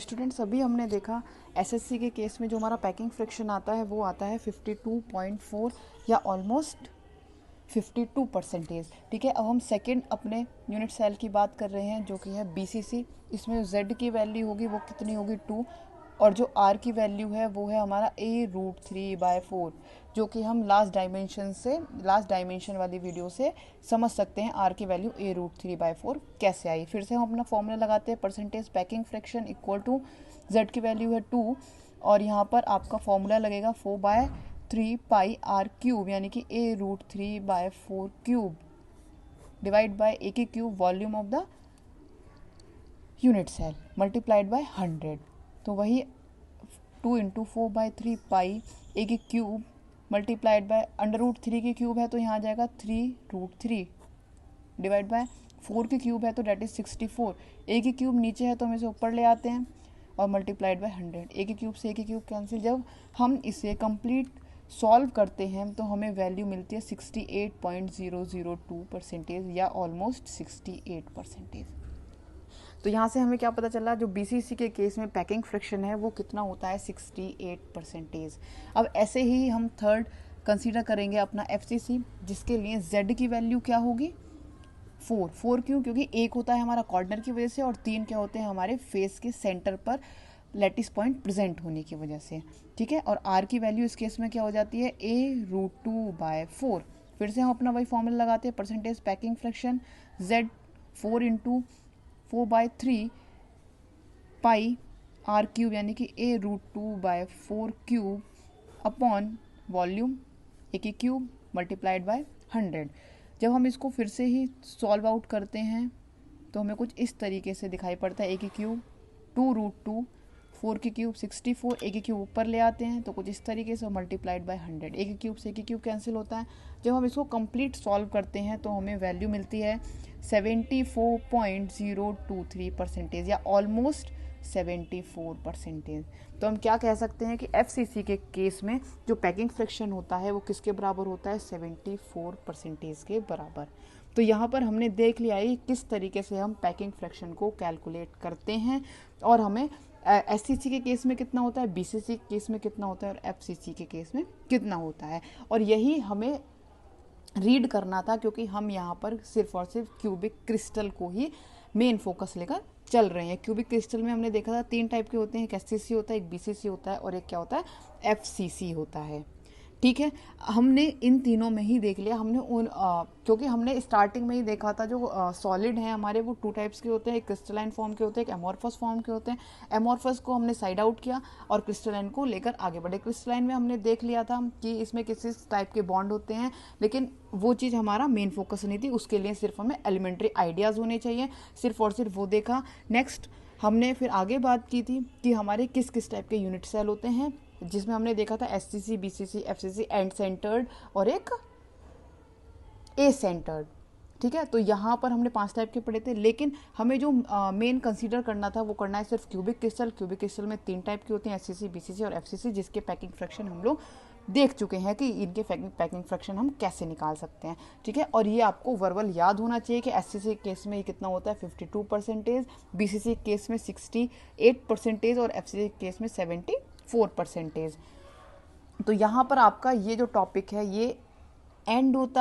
Students अभी हमने देखा एसएससी के केस में जो हमारा पैकिंग फ्रिक्शन आता है वो आता है 52.4 या ऑलमोस्ट 52%। ठीक है, अब हम सेकंड अपने यूनिट सेल की बात कर रहे हैं जो कि है बीसीसी। इसमें z की वैल्यू होगी वो कितनी होगी 2, और जो r की वैल्यू है वो है हमारा a√3/4, जो कि हम लास्ट डायमेंशन वाली वीडियो से समझ सकते हैं r की वैल्यू a√3/4 कैसे आई। फिर से हम अपना फॉर्मूला लगाते हैं, percentage packing fraction equal to z की वैल्यू है 2, और यहाँ पर आपका फॉर्मूला लगेगा 4/3 पाई r क्यूब, यानी कि a√3/4 cube divide by a की cube volume of the unit cell multiplied by 100। तो वही 2 इंटू 4/3 पाई a की क्यूब मल्टीप्लाइड बाय √3 की क्यूब है तो यहाँ आ जाएगा 3√3 डिवाइड बाय 4 की क्यूब है तो डेट इज 64। a की क्यूब नीचे है तो हम इसे ऊपर ले आते हैं और मल्टीप्लाइड बाय 100। a की क्यूब से a की क्यूब कैंसिल। जब हम इसे कंप्लीट सॉल्व करते हैं तो हमें वैल्यू मिलती है 68.002% या ऑलमोस्ट 68%। तो यहाँ से हमें क्या पता चला, जो बीसीसी के केस में पैकिंग फ्रिक्शन है वो कितना होता है 68%। अब ऐसे ही हम थर्ड कंसीडर करेंगे अपना एफसीसी, जिसके लिए z की वैल्यू क्या होगी 4 क्यों? क्योंकि एक होता है हमारा कॉर्नर की वजह से और 3 क्या होते हैं हमारे फेस के सेंटर पर लैटिस पॉइंट प्रेजेंट होने की वजह से। ठीक है, और r की वैल्यू इस केस में क्या हो जाती है a√2/4। फिर से हम अपना वही फॉर्मूला लगाते हैं, percentage packing fraction z 4 into 4/3 पाई r क्यूब, यानी कि a√2/4 cube upon volume a की क्यूब मल्टीप्लाइड बाय 100। जब हम इसको फिर से ही सॉल्व आउट करते हैं तो हमें कुछ इस तरीके से दिखाई पड़ता है, a की क्यूब 2√2, 4 की क्यूब 64, a की क्यूब ऊपर ले आते हैं तो कुछ इस तरीके से मल्टीप्लाइड बाय 100। a की क्यूब से a की क्यूब कैंसिल होता है। जब हम इसको कंप्लीट सॉल्व करते हैं तो हमें वैल्यू मिलती है 74.023% या ऑलमोस्ट 74%। तो हम क्या कह सकते हैं कि एफसीसी के केस में जो पैकिंग फ्रिक्शन होता है वो किसके बराबर होता है 74% के बराबर। तो यहाँ पर हमने देख लिया है किस तरीके से हम पैकिंग फ्रैक्शन को कैलकुलेट करते हैं, और हमें एससीसी के केस में कितना होता है, बीसीसी के केस में कितना होता है और एफसीसी के केस में कितना होता है। और यही हमें रीड करना था क्योंकि हम यहाँ पर सिर्फ और सिर्फ क्यूबिक क्रिस्टल को ही मेन फोकस लेकर चल रहे हैं। क्यूबिक क्रिस्टल में हमने देखा था 3 टाइप के होते हैं, एक एससीसी होता है, एक बीसीसी होता है और एक क्या होता है एफसीसी होता है। ठीक है, हमने इन तीनों में ही देख लिया। हमने क्योंकि हमने स्टार्टिंग में ही देखा था जो सॉलिड हैं हमारे वो 2 टाइप्स के होते हैं, एक क्रिस्टलाइन फॉर्म के होते हैं, एक एमॉर्फस फॉर्म के होते हैं। एमॉर्फस को हमने साइड आउट किया और क्रिस्टलाइन को लेकर आगे बढ़े। क्रिस्टलाइन में हमने देख लिया था कि इसमें किस टाइप के बॉन्ड होते हैं, लेकिन वो चीज़ हमारा मेन फोकस नहीं थी, उसके लिए सिर्फ हमें एलिमेंट्री आइडियाज़ होने चाहिए, सिर्फ और सिर्फ वो देखा। नेक्स्ट हमने फिर आगे बात की थी कि हमारे किस किस टाइप के यूनिट सेल होते हैं, जिसमें हमने देखा था SCC, BCC, FCC, and centred और एक ए सेंटर्ड। ठीक है, तो यहाँ पर हमने 5 टाइप के पढ़े थे, लेकिन हमें जो मेन कंसीडर करना था वो करना है सिर्फ क्यूबिक क्रिस्टल। क्यूबिक क्रिस्टल में 3 टाइप के होते हैं, एससीसी, बीसीसी और एफसीसी, जिसके पैकिंग फ्रैक्शन हम लोग देख चुके हैं कि इनके पैकिंग फ्रैक्शन हम कैसे निकाल सकते हैं। ठीक है, और ये आपको वर्बल याद होना चाहिए कि एससीसी केस में ये कितना होता है 52%, बीसीसी केस में 68% और एफसीसी केस में 74%। तो यहाँ पर आपका ये जो टॉपिक है ये एंड होता है।